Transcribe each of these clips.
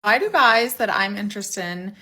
Why do guys that I'm interested in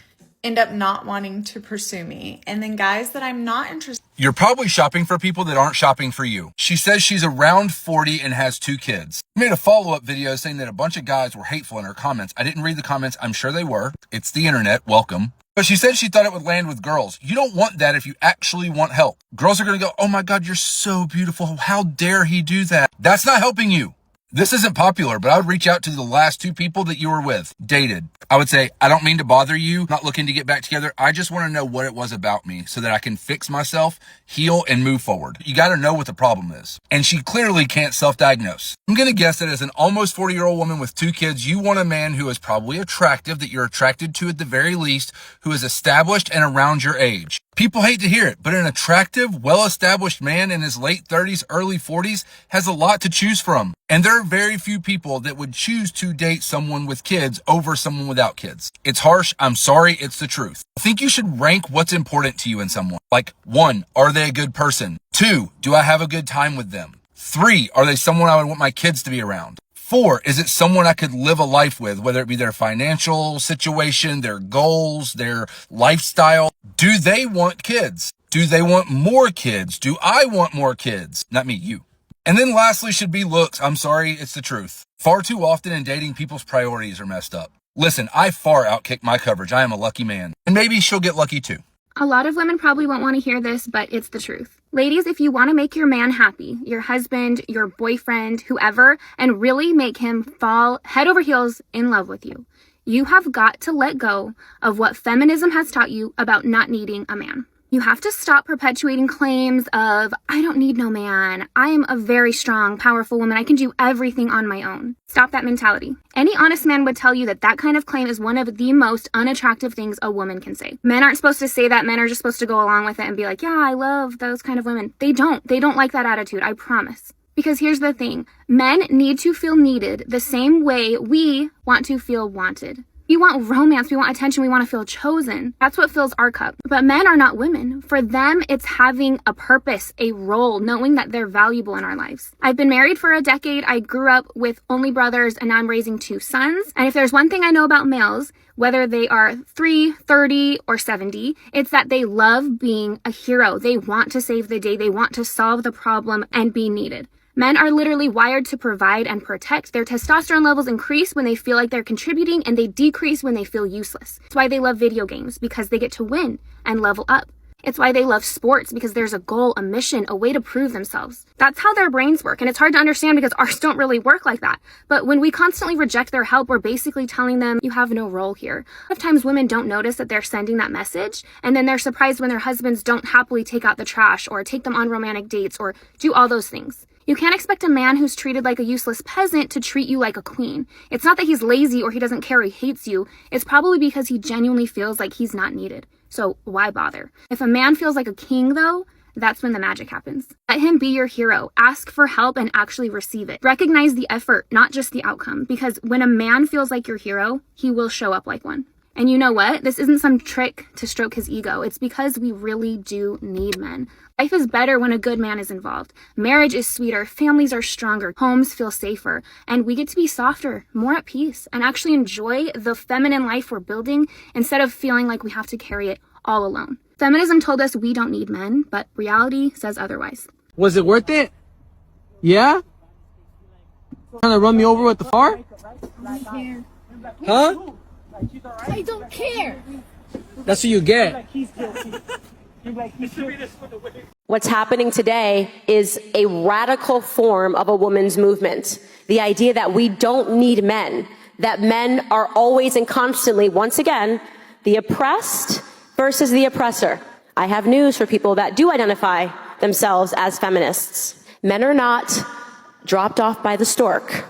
end up not wanting to pursue me? And then guys that I'm not interested in. You're probably shopping for people that aren't shopping for you. She says she's around 40 and has 2 kids. I made a follow-up video saying that a bunch of guys were hateful in her comments. I didn't read the comments. I'm sure they were. It's the internet. Welcome. But she said she thought it would land with girls. You don't want that if you actually want help. Girls are going to go, oh my God, you're so beautiful. How dare he do that? That's not helping you. This isn't popular, but I would reach out to the last 2 people that you were with, dated. I would say, I don't mean to bother you, not looking to get back together. I just want to know what it was about me so that I can fix myself, heal, and move forward. You got to know what the problem is. And she clearly can't self-diagnose. I'm going to guess that as an almost 40-year-old woman with 2 kids, you want a man who is probably attractive, that you're attracted to at the very least, who is established and around your age. People hate to hear it, but an attractive, well-established man in his late 30s, early 40s has a lot to choose from. And there are very few people that would choose to date someone with kids over someone without kids. It's harsh. I'm sorry. It's the truth. I think you should rank what's important to you in someone. Like 1, are they a good person? 2, do I have a good time with them? 3, are they someone I would want my kids to be around? 4, is it someone I could live a life with, whether it be their financial situation, their goals, their lifestyle? Do they want kids? Do they want more kids? Do I want more kids? Not me, you. And then lastly should be looks. I'm sorry, it's the truth. Far too often in dating, people's priorities are messed up. Listen, I far outkicked my coverage. I am a lucky man. And maybe she'll get lucky too. A lot of women probably won't want to hear this, but it's the truth. Ladies, if you want to make your man happy, your husband, your boyfriend, whoever, and really make him fall head over heels in love with you, you have got to let go of what feminism has taught you about not needing a man. You have to stop perpetuating claims of, I don't need no man. I am a very strong, powerful woman. I can do everything on my own. Stop that mentality. Any honest man would tell you that that kind of claim is one of the most unattractive things a woman can say. Men aren't supposed to say that. Men are just supposed to go along with it and be like, yeah, I love those kind of women. They don't. They don't like that attitude. I promise. Because here's the thing. Men need to feel needed the same way we want to feel wanted. We want romance, we want attention, we want to feel chosen. That's what fills our cup. But men are not women. For them, it's having a purpose, a role, knowing that they're valuable in our lives. I've been married for a decade. I grew up with only brothers, and now I'm raising 2 sons. And if there's one thing I know about males, whether they are 3, 30, or 70, it's that they love being a hero. They want to save the day. They want to solve the problem and be needed. Men are literally wired to provide and protect. Their testosterone levels increase when they feel like they're contributing, and they decrease when they feel useless. It's why they love video games, because they get to win and level up. It's why they love sports, because there's a goal, a mission, a way to prove themselves. That's how their brains work, and it's hard to understand because ours don't really work like that. But when we constantly reject their help, we're basically telling them, you have no role here. A lot of times women don't notice that they're sending that message, and then they're surprised when their husbands don't happily take out the trash or take them on romantic dates or do all those things. You can't expect a man who's treated like a useless peasant to treat you like a queen. It's not that he's lazy or he doesn't care or he hates you. It's probably because he genuinely feels like he's not needed. So why bother? If a man feels like a king, though, that's when the magic happens. Let him be your hero. Ask for help and actually receive it. Recognize the effort, not just the outcome. Because when a man feels like your hero, he will show up like one. And you know what? This isn't some trick to stroke his ego. It's because we really do need men. Life is better when a good man is involved. Marriage is sweeter, families are stronger, homes feel safer, and we get to be softer, more at peace, and actually enjoy the feminine life we're building instead of feeling like we have to carry it all alone. Feminism told us we don't need men, but reality says otherwise. Was it worth it? Yeah? Trying to run me over with the fart? I don't care. Huh? I don't care. That's what you get. What's happening today is a radical form of a woman's movement. The idea that we don't need men, that men are always and constantly, once again, the oppressed versus the oppressor. I have news for people that do identify themselves as feminists. Men are not dropped off by the stork.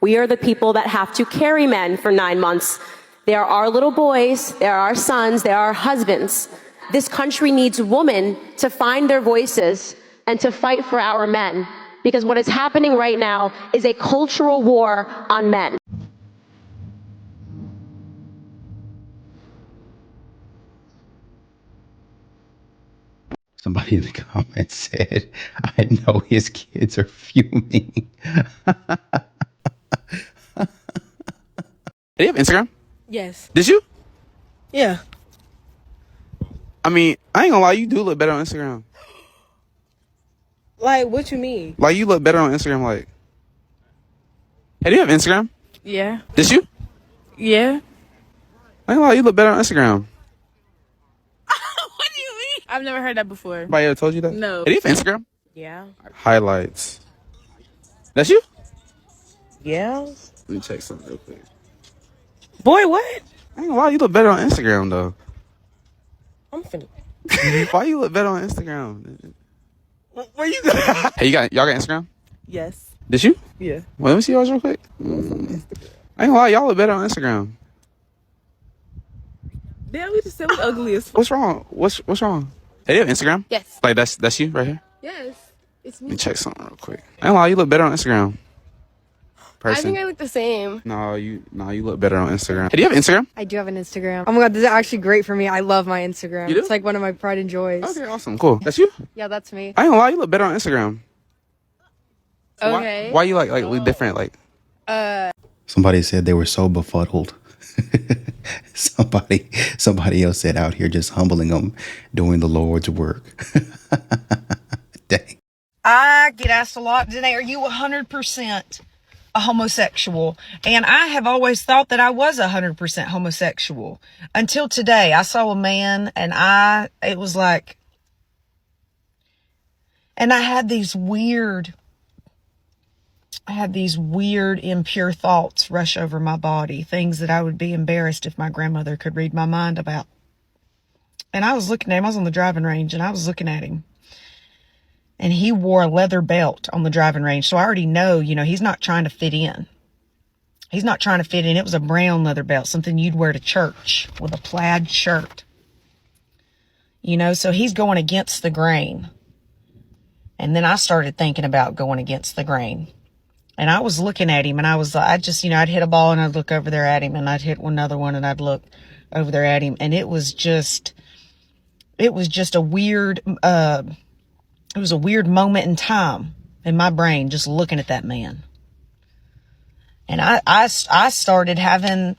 We are the people that have to carry men for 9 months. They are our little boys, they are our sons, they are our husbands. This country needs women to find their voices and to fight for our men, because what is happening right now is a cultural war on men. Somebody in the comments said, I know his kids are fuming. Do you have Instagram? Yes. Did you? Yeah. I mean, I ain't gonna lie, you do look better on Instagram. Like, what you mean? Like, you look better on Instagram, like. Hey, do you have Instagram? Yeah. Did you? Yeah. I ain't gonna lie, you look better on Instagram. What do you mean? I've never heard that before. Anybody ever told you that? No. Hey, do you have Instagram? Yeah. Highlights. That's you? Yeah. Let me check something real quick. Boy, what? I ain't gonna lie, you look better on Instagram, though. I'm finna. Why you look better on Instagram? Where you going? Hey, y'all got Instagram? Yes. Did you? Yeah. Well, let me see yours real quick. I ain't gonna lie, y'all look better on Instagram. Damn, we just said we ugly as fuck. What's wrong? What's wrong? Hey, do you have Instagram? Yes. Like, that's you right here? Yes. It's Let me. me check something real quick. I ain't gonna lie, you look better on Instagram. I think I look the same. No, you look better on Instagram. Hey, do you have Instagram? I do have an Instagram. Oh my god, this is actually great for me. I love my Instagram. You do? It's like one of my pride and joys. Okay, awesome, cool. That's you? Yeah, that's me. I ain't gonna lie, you look better on Instagram. So Okay. Why you like look different? Like, Somebody said they were so befuddled. Somebody else said out here just humbling them, doing the Lord's work. Dang. I get asked a lot, Danae, are you 100% a homosexual? And I have always thought that I was 100% homosexual. Until today, I saw a man and it was like, and I had these weird impure thoughts rush over my body, things that I would be embarrassed if my grandmother could read my mind about. And I was looking at him, I was on the driving range and I was looking at him. And he wore a leather belt on the driving range. So I already know, he's not trying to fit in. He's not trying to fit in. It was a brown leather belt, something you'd wear to church with a plaid shirt. So he's going against the grain. And then I started thinking about going against the grain. And I was looking at him and I'd hit a ball and I'd look over there at him and I'd hit another one and I'd look over there at him. And it was just a weird, it was a weird moment in time in my brain, just looking at that man. And I started having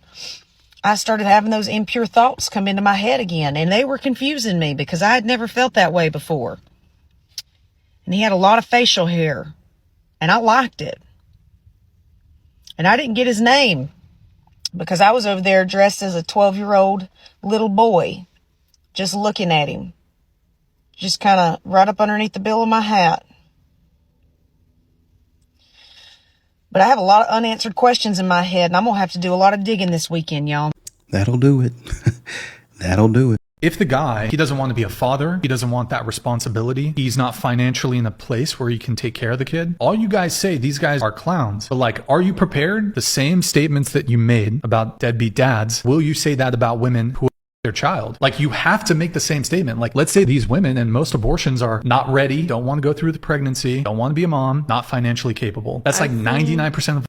those impure thoughts come into my head again, and they were confusing me because I had never felt that way before. And he had a lot of facial hair, and I liked it. And I didn't get his name because I was over there dressed as a 12-year-old little boy, just looking at him. Just kind of right up underneath the bill of my hat. But I have a lot of unanswered questions in my head, and I'm going to have to do a lot of digging this weekend, y'all. That'll do it. That'll do it. If the guy, he doesn't want to be a father, he doesn't want that responsibility, he's not financially in a place where he can take care of the kid, all you guys say, these guys are clowns. But like, are you prepared? The same statements that you made about deadbeat dads, will you say that about women who their child? Like, you have to make the same statement. Like, let's say these women, and most abortions are not ready, don't want to go through the pregnancy, don't want to be a mom, not financially capable. That's like 99% of.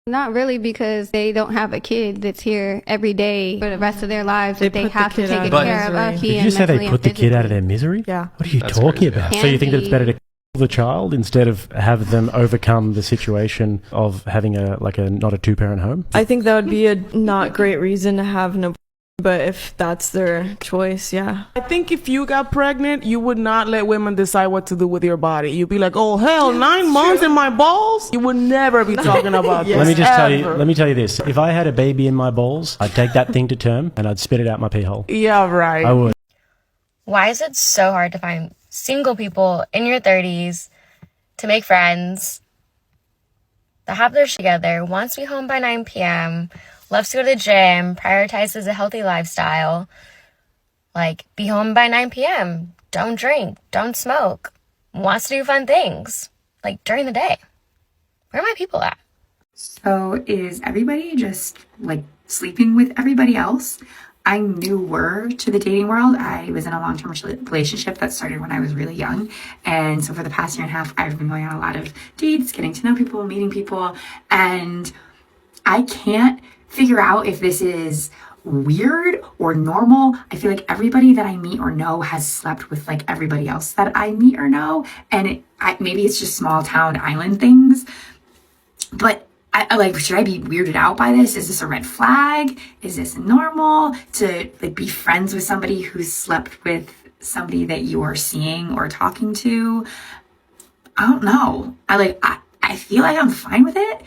Not really, because they don't have a kid that's here every day for the rest of their lives that they have to take care of us. Did you say they put the kid out of their misery? Yeah. What are you talking about? So you think that it's better to kill the child instead of have them overcome the situation of having not a two-parent home? I think that would be a not great reason to have an abortion. But if that's their choice, yeah. I think if you got pregnant, you would not let women decide what to do with your body. You'd be like, oh, hell, 9 months in my balls? You would never be talking about this. Let me tell you this. If I had a baby in my balls, I'd take that thing to term and I'd spit it out my pee hole. Yeah, right. I would. Why is it so hard to find single people in your 30s to make friends, that have their shit together, wants to be home by 9 p.m., loves to go to the gym, prioritizes a healthy lifestyle, like, be home by 9 p.m., don't drink, don't smoke, wants to do fun things, like, during the day? Where are my people at? So is everybody just, like, sleeping with everybody else? I'm newer to the dating world. I was in a long-term relationship that started when I was really young. And so for the past year and a half, I've been going on a lot of dates, getting to know people, meeting people, and I can't figure out if this is weird or normal. I feel like everybody that I meet or know has slept with like everybody else that I meet or know. And maybe it's just small town island things, but I like, should I be weirded out by this? Is this a red flag? Is this normal to like be friends with somebody who's slept with somebody that you are seeing or talking to? I don't know. I feel like I'm fine with it,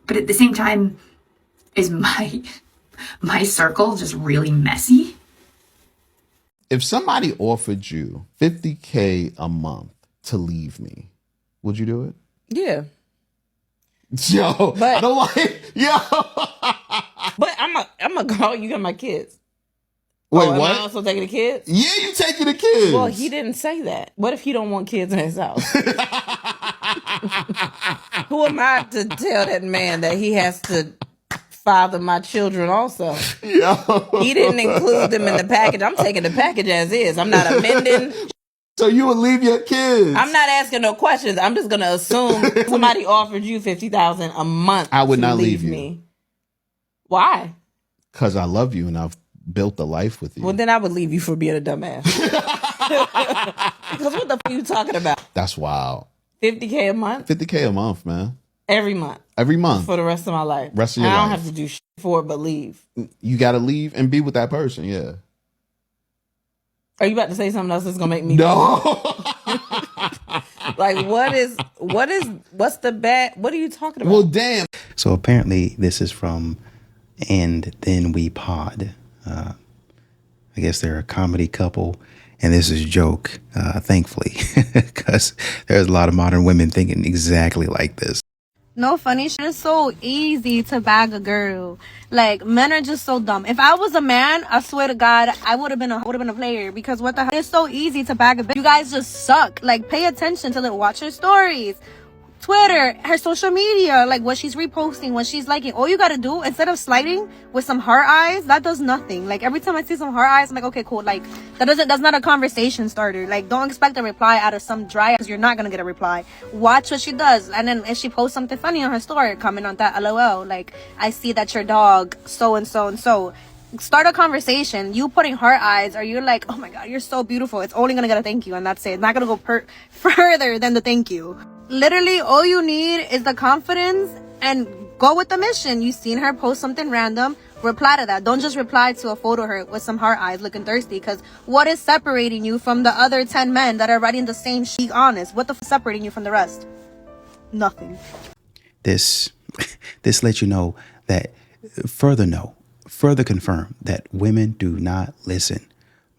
but at the same time, is my circle just really messy? If somebody offered you $50K a month to leave me, would you do it? Yeah. Yo, But, I don't like, yo. But I'm a girl. You got my kids. Wait, am what? I also taking the kids? Yeah, you taking the kids. Well, he didn't say that. What if he don't want kids in his house? Who am I to tell that man that he has to father my children also? Yo. He didn't include them in the package. I'm taking the package as is. I'm not amending. So you would leave your kids? I'm not asking no questions. I'm just gonna assume somebody offered you $50,000 a month. I would to not leave me. you. Why? Because I love you and I've built a life with you. Well, then I would leave you for being a dumbass. Because what the f*** are you talking about? That's wild. $50K a month? $50K a month, man. Every month. Every month. For the rest of my life. Rest of your I life. don't have to do shit for it but leave. You got to leave and be with that person, yeah. Are you about to say something else that's going to make me... No. Like, what's the bad... What are you talking about? Well, damn. So apparently this is from And Then We Pod. I guess they're a comedy couple, and this is a joke, thankfully, because there's a lot of modern women thinking exactly like this. No funny shit. It's so easy to bag a girl. Like, men are just so dumb. If I was a man, I swear to God, I would have been a player, because what the hell? It's so easy to bag a bitch. You guys just suck. Like, pay attention to watch her stories. Twitter, her social media, like what she's reposting, what she's liking. All you gotta do, instead of sliding with some heart eyes, that does nothing. Like, every time I see some heart eyes, I'm like, okay, cool. Like, that's not a conversation starter. Like, don't expect a reply out of some dry, because you're not gonna get a reply. Watch what she does, and then if she posts something funny on her story, comment on that, LOL. Like, I see that your dog so and so and so. Start a conversation. You putting heart eyes, or you're like, oh my God, you're so beautiful. It's only gonna get a thank you, and that's it. It's not gonna go further than the thank you. Literally, all you need is the confidence and go with the mission. You seen her post something random, reply to that. Don't just reply to a photo of her with some heart eyes looking thirsty, because what is separating you from the other 10 men that are writing the same shit? Be honest. What the f separating you from the rest? Nothing. This lets you know that, further confirm that women do not listen.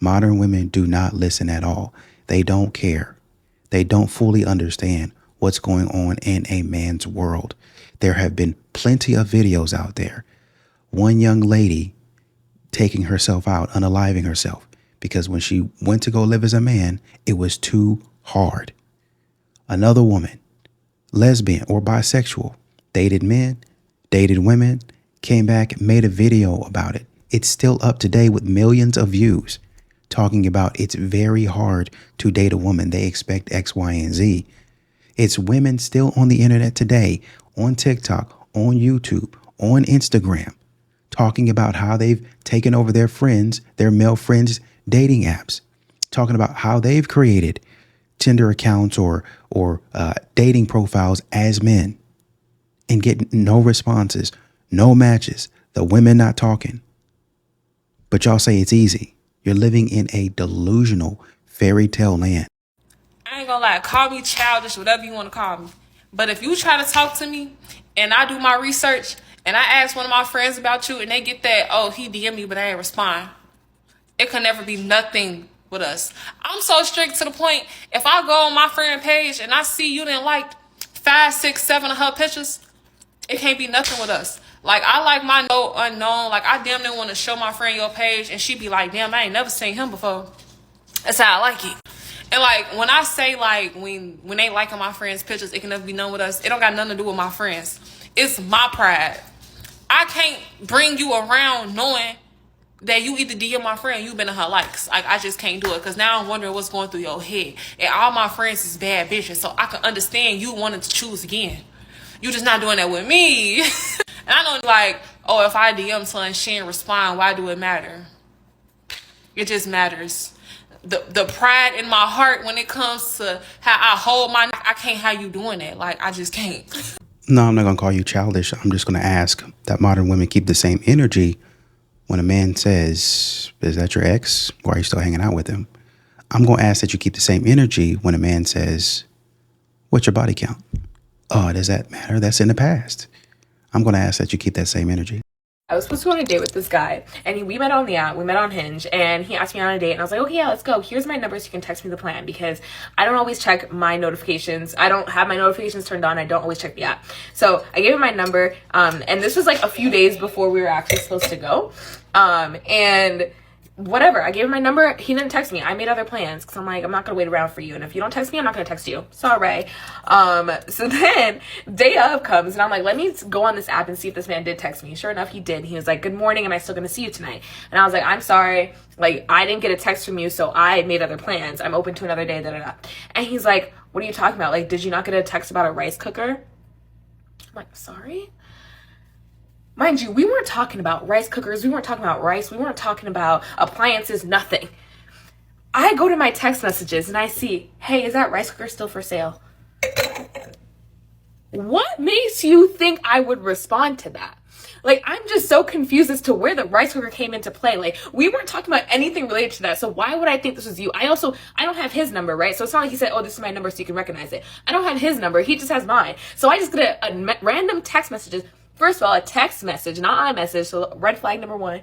Modern women do not listen at all. They don't care. They don't fully understand what's going on in a man's world. There have been plenty of videos out there. One young lady taking herself out, unaliving herself, because when she went to go live as a man, it was too hard. Another woman, lesbian or bisexual, dated men, dated women, came back, made a video about it. It's still up to date with millions of views, talking about it's very hard to date a woman. They expect X, Y, and Z. It's women still on the internet today, on TikTok, on YouTube, on Instagram, talking about how they've taken over their friends, their male friends' dating apps, talking about how they've created Tinder accounts or dating profiles as men and get no responses, no matches, the women not talking. But y'all say it's easy. You're living in a delusional fairy tale land. I ain't gonna lie, call me childish, whatever you want to call me. But if you try to talk to me and I do my research and I ask one of my friends about you and they get that, oh, he DM me but I ain't respond, it can never be nothing with us. I'm so strict to the point, if I go on my friend page and I see you didn't like 5, 6, 7 of her pictures, it can't be nothing with us. Like, I like my no unknown. Like, I damn near want to show my friend your page and she be like, damn, I ain't never seen him before. That's how I like it. And like, when I say like, when they liking my friends' pictures, it can never be known with us. It don't got nothing to do with my friends. It's my pride. I can't bring you around knowing that you either DM my friend, you've been in her likes. Like, I just can't do it. Because now I'm wondering what's going through your head. And all my friends is bad bitches. So I can understand you wanting to choose again. You just not doing that with me. And I know, like, oh, if I DM someone and she ain't respond, why do it matter? It just matters. The pride in my heart when it comes to how I hold my, I can't have you doing that. Like, I just can't. No, I'm not going to call you childish. I'm just going to ask that modern women keep the same energy when a man says, is that your ex? Why are you still hanging out with him? I'm going to ask that you keep the same energy when a man says, what's your body count? Oh, does that matter? That's in the past. I'm going to ask that you keep that same energy. I was supposed to go on a date with this guy, and we met on the app, we met on Hinge, and he asked me on a date, and I was like, okay, yeah, let's go. Here's my number so you can text me the plan, because I don't always check my notifications. I don't have my notifications turned on. I don't always check the app. So I gave him my number, and this was like a few days before we were actually supposed to go. And whatever, I gave him my number. He didn't text me. I made other plans because I'm like, I'm not gonna wait around for you, and if you don't text me, I'm not gonna text you. Sorry. So then day of comes, and I'm like, let me go on this app and see if this man did text me. Sure enough, he did. He was like, good morning, am I still gonna see you tonight? And I was like, I'm sorry, like, I didn't get a text from you, so I made other plans. I'm open to another day, da-da-da. And he's like, what are you talking about? Like, did you not get a text about a rice cooker? I'm like, sorry? Mind you, we weren't talking about rice cookers. We weren't talking about rice. We weren't talking about appliances, nothing. I go to my text messages and I see, hey, is that rice cooker still for sale? What makes you think I would respond to that? Like, I'm just so confused as to where the rice cooker came into play. Like, we weren't talking about anything related to that. So why would I think this was you? I don't have his number, right? So it's not like he said, oh, this is my number so you can recognize it. I don't have his number. He just has mine. So I just get a random text messages. First of all, a text message, not iMessage, so red flag number one,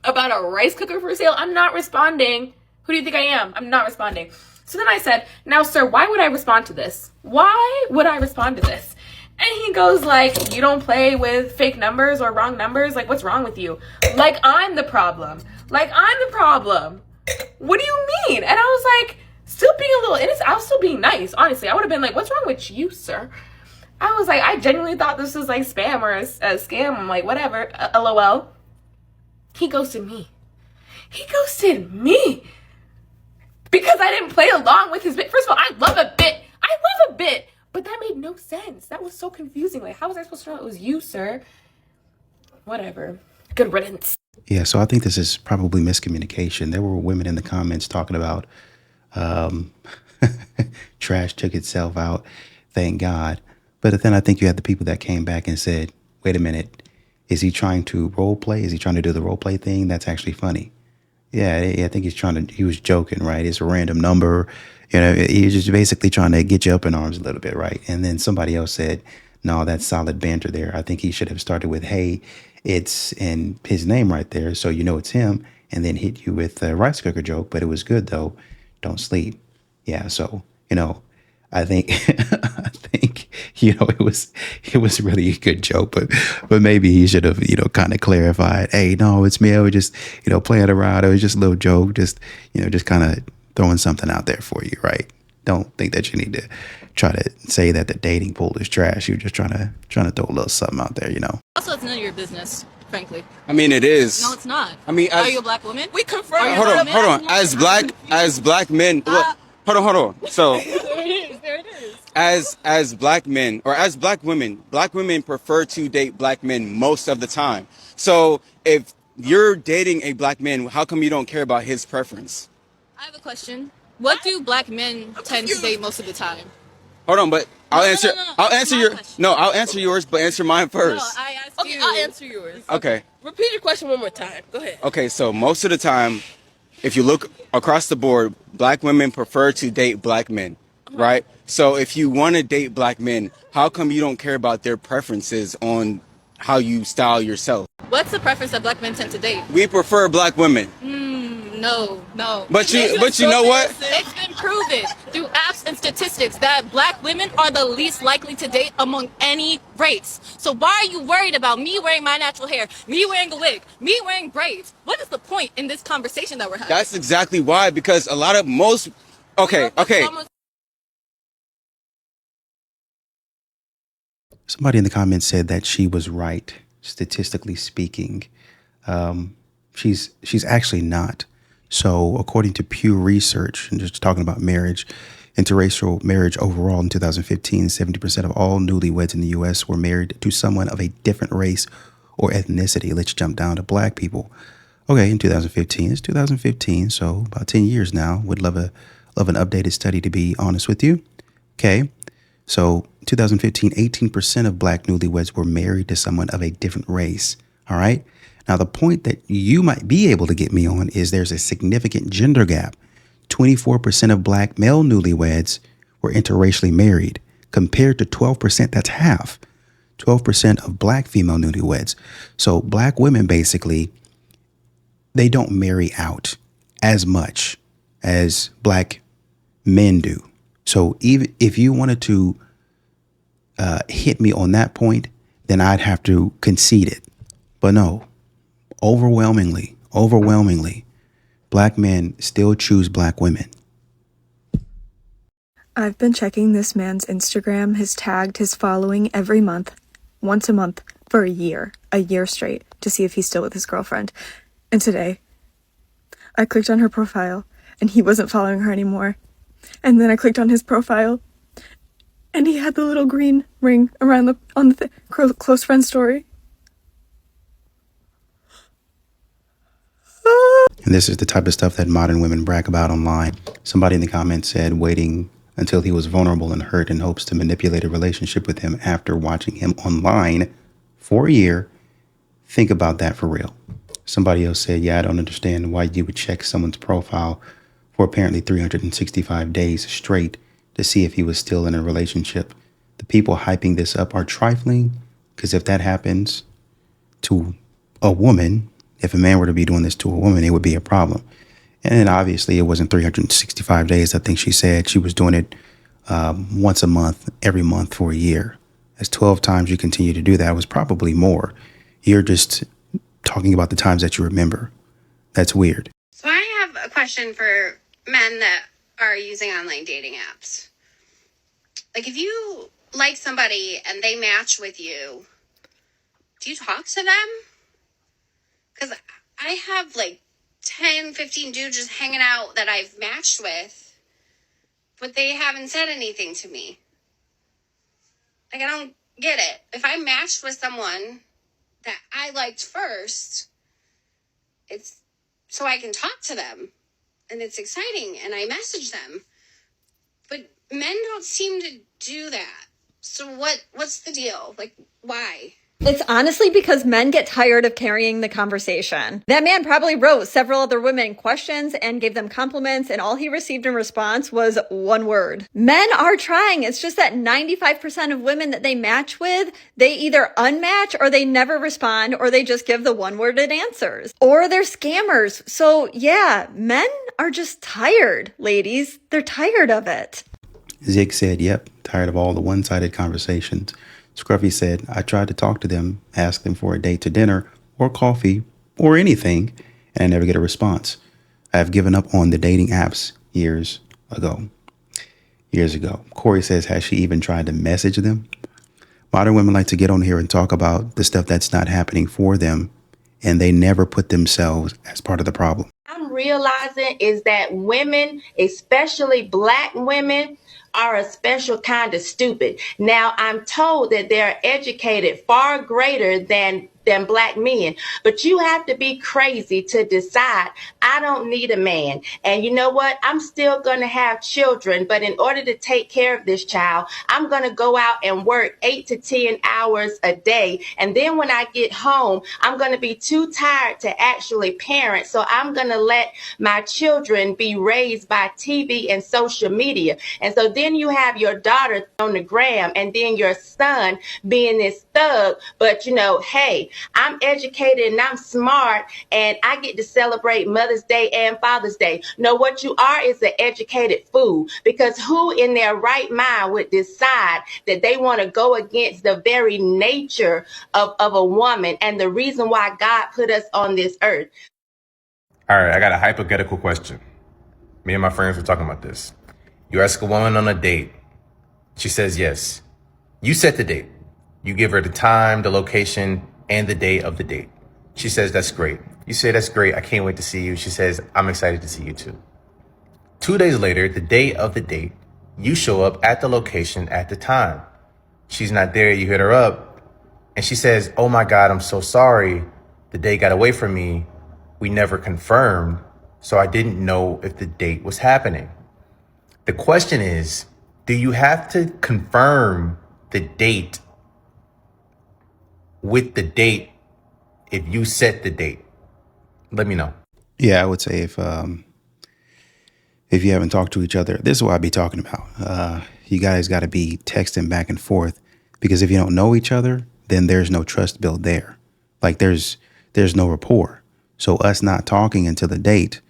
about a rice cooker for sale. I'm not responding. Who do you think I am? I'm not responding. So then I said, now, sir, why would I respond to this? Why would I respond to this? And he goes like, you don't play with fake numbers or wrong numbers? Like, what's wrong with you? Like, I'm the problem. Like, I'm the problem. What do you mean? And I was like, still being a little innocent. I was still being nice, honestly. I would have been like, what's wrong with you, sir? I was like, I genuinely thought this was like spam or a scam. I'm like, whatever, LOL. He ghosted me. He ghosted me because I didn't play along with his bit. First of all, I love a bit, but that made no sense. That was so confusing. Like, how was I supposed to know it was you, sir? Whatever. Good riddance. Yeah, so I think this is probably miscommunication. There were women in the comments talking about trash took itself out. Thank God. But then I think you had the people that came back and said, wait a minute, is he trying to role play? Is he trying to do the role play thing? That's actually funny. Yeah, I think he was joking, right? It's a random number. You know, he's just basically trying to get you up in arms a little bit, right? And then somebody else said, no, that's solid banter there. I think he should have started with, hey, it's in his name right there, so you know it's him, and then hit you with a rice cooker joke, but it was good, though. Don't sleep. Yeah, so, you know, I think it was really a good joke, but maybe he should have, kind of clarified, hey, no, it's me. I was just, playing around. It was just a little joke, just kind of throwing something out there for you, right? Don't think that you need to try to say that the dating pool is trash. You're just trying to throw a little something out there, Also, it's none of your business, frankly. I mean, it is. No, it's not. I mean, are you a black woman? We confirm. Hold on. As black men, look, hold on. So there it is. As black men or as black women prefer to date black men most of the time. So if you're dating a black man, how come you don't care about his preference? I have a question. What do black men tend to date most of the time? Hold on, but I'll answer yours, but answer mine first. No, I asked you. I'll answer yours. Okay. Repeat your question one more time. Go ahead. Okay, so most of the time, if you look across the board, black women prefer to date black men, right? So if you want to date black men, how come you don't care about their preferences on how you style yourself? What's the preference that black men tend to date? We prefer black women. No. But you know what? It's been proven through apps and statistics that black women are the least likely to date among any race. So why are you worried about me wearing my natural hair, me wearing a wig, me wearing braids? What is the point in this conversation that we're having? That's exactly why, because okay. Somebody in the comments said that she was right, statistically speaking. She's actually not. So according to Pew Research, and just talking about marriage, interracial marriage overall in 2015, 70% of all newlyweds in the U.S. were married to someone of a different race or ethnicity. Let's jump down to black people. Okay, in 2015, it's 2015, so about 10 years now. Would love an updated study, to be honest with you. Okay, so 2015, 18% of black newlyweds were married to someone of a different race. All right. Now, the point that you might be able to get me on is there's a significant gender gap. 24% of black male newlyweds were interracially married, compared to 12%. That's half. 12% of black female newlyweds. So black women, basically, they don't marry out as much as black men do. So even if you wanted to hit me on that point, then I'd have to concede it. But no, overwhelmingly, black men still choose black women. I've been checking this man's Instagram, his tagged, his following every month, once a month, for a year straight, to see if he's still with his girlfriend. And today, I clicked on her profile, and he wasn't following her anymore. And then I clicked on his profile, and he had the little green ring around on the close friend story. And this is the type of stuff that modern women brag about online. Somebody in the comments said waiting until he was vulnerable and hurt in hopes to manipulate a relationship with him after watching him online for a year. Think about that for real. Somebody else said, yeah, I don't understand why you would check someone's profile for apparently 365 days straight to see if he was still in a relationship. The people hyping this up are trifling, because if that happens to a woman, if a man were to be doing this to a woman, it would be a problem. And obviously it wasn't 365 days. I think she said she was doing it once a month, every month for a year. That's 12 times you continue to do that. It was probably more. You're just talking about the times that you remember. That's weird. So I have a question for men that are using online dating apps. Like, if you like somebody and they match with you, do you talk to them? Because I have like 10, 15 dudes just hanging out that I've matched with, but they haven't said anything to me. Like, I don't get it. If I matched with someone that I liked first, it's so I can talk to them and it's exciting and I message them. But men don't seem to do that. So what's the deal? Like, why? It's honestly because men get tired of carrying the conversation. That man probably wrote several other women questions and gave them compliments, and all he received in response was one word. Men are trying. It's just that 95% of women that they match with, they either unmatch or they never respond, or they just give the one-worded answers. Or they're scammers. So yeah, men are just tired, ladies. They're tired of it. Zig said, yep, tired of all the one-sided conversations. Scruffy said, I tried to talk to them, ask them for a date to dinner or coffee or anything, and I never get a response. I have given up on the dating apps years ago. Corey says, has she even tried to message them? Modern women like to get on here and talk about the stuff that's not happening for them, and they never put themselves as part of the problem. I'm realizing is that women, especially black women, are a special kind of stupid. Now, I'm told that they're educated far greater than black men, but you have to be crazy to decide, I don't need a man. And you know what? I'm still going to have children, but in order to take care of this child, I'm going to go out and work 8 to 10 hours a day. And then when I get home, I'm going to be too tired to actually parent. So I'm going to let my children be raised by TV and social media. And so then you have your daughter on the gram, and then your son being this thug. But you know, hey, I'm educated and I'm smart, and I get to celebrate Mother's Day and Father's Day. No, what you are is an educated fool, because who in their right mind would decide that they want to go against the very nature of a woman and the reason why God put us on this earth? All right, I got a hypothetical question. Me and my friends were talking about this. You ask a woman on a date. She says yes. You set the date. You give her the time, the location, and the day of the date. She says, that's great. You say, that's great. I can't wait to see you. She says, I'm excited to see you too. 2 days later, the day of the date, you show up at the location at the time. She's not there. You hit her up and she says, oh my God, I'm so sorry. The date got away from me. We never confirmed. So I didn't know if the date was happening. The question is, do you have to confirm the date with the date if you set the date? Let me know. Yeah, I would say if you haven't talked to each other, this is what I'd be talking about. You guys got to be texting back and forth, because if you don't know each other, then there's no trust built there. Like there's no rapport. So us not talking until the date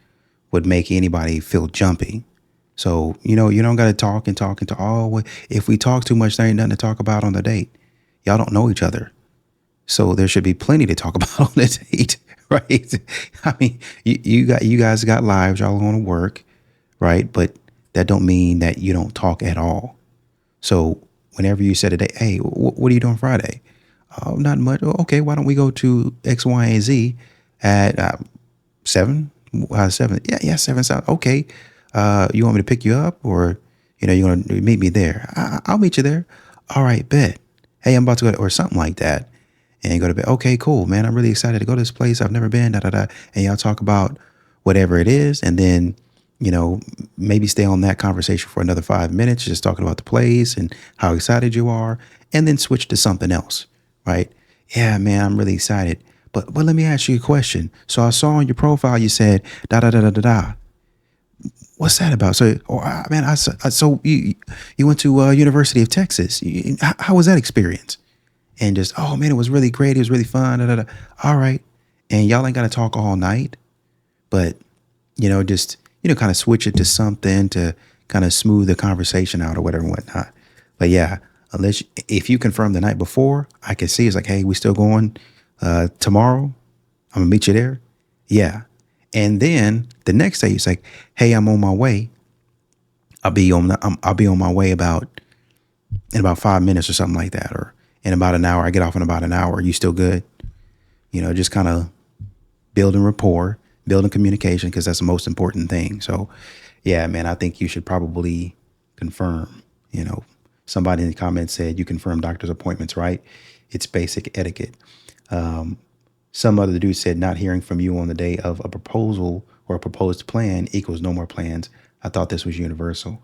would make anybody feel jumpy. So, you don't got to talk and talk and talk. Oh, well, if we talk too much, there ain't nothing to talk about on the date. Y'all don't know each other. So there should be plenty to talk about on the date, right? I mean, you guys got lives, y'all going to work, right? But that don't mean that you don't talk at all. So whenever you said today, hey, what are you doing Friday? Oh, not much. Okay, why don't we go to X, Y, and Z at 7? 7? Yeah, 7 sounds okay. You want me to pick you up, or you want to meet me there? I'll meet you there. All right, bet. Hey, I'm about to go, or something like that, and go to bed. Okay, cool, man. I'm really excited to go to this place. I've never been. Da da da. And y'all talk about whatever it is, and then maybe stay on that conversation for another 5 minutes, just talking about the place and how excited you are, and then switch to something else, right? Yeah, man, I'm really excited. But let me ask you a question. So I saw on your profile you said da da da da da da. What's that about? So, man, so you went to University of Texas. How was that experience? And just, oh man, it was really great. It was really fun. Da, da, da. All right, and y'all ain't got to talk all night, but just kind of switch it to something to kind of smooth the conversation out or whatever and whatnot. But yeah, if you confirm the night before, I can see it's like, hey, we still going tomorrow. I'm gonna meet you there. Yeah. And then the next day it's like, hey, I'm on my way. I'll be on my way in about 5 minutes or something like that, or in about an hour. I get off in about an hour. Are you still good? Just kind of building rapport, building communication, because that's the most important thing. So yeah, man, I think you should probably confirm. Somebody in the comments said you confirm doctor's appointments, right? It's basic etiquette. Some other dude said not hearing from you on the day of a proposal or a proposed plan equals no more plans. I thought this was universal.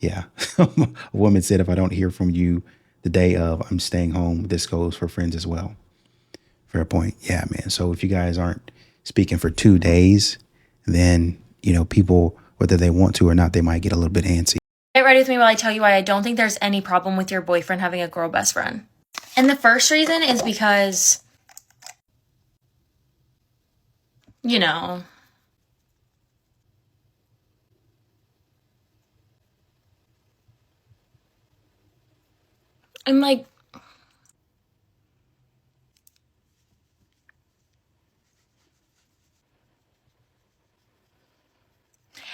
Yeah. A woman said, if I don't hear from you the day of, I'm staying home. This goes for friends as well. Fair point. Yeah, man. So if you guys aren't speaking for 2 days, then, people, whether they want to or not, they might get a little bit antsy. Get ready with me while I tell you why I don't think there's any problem with your boyfriend having a girl best friend. And the first reason is because, I'm like,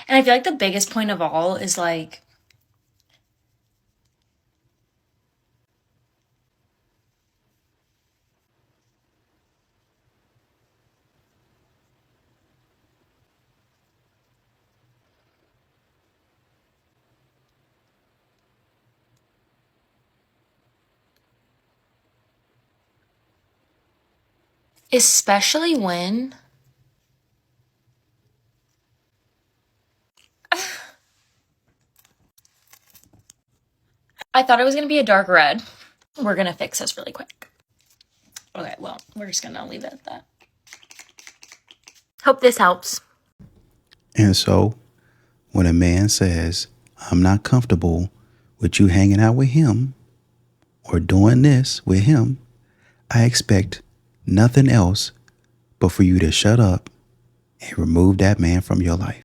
and I feel like the biggest point of all is like, especially when I thought it was going to be a dark red. We're going to fix this really quick. Okay, well, we're just going to leave it at that. Hope this helps. And so when a man says, I'm not comfortable with you hanging out with him or doing this with him, I expect nothing else but for you to shut up and remove that man from your life.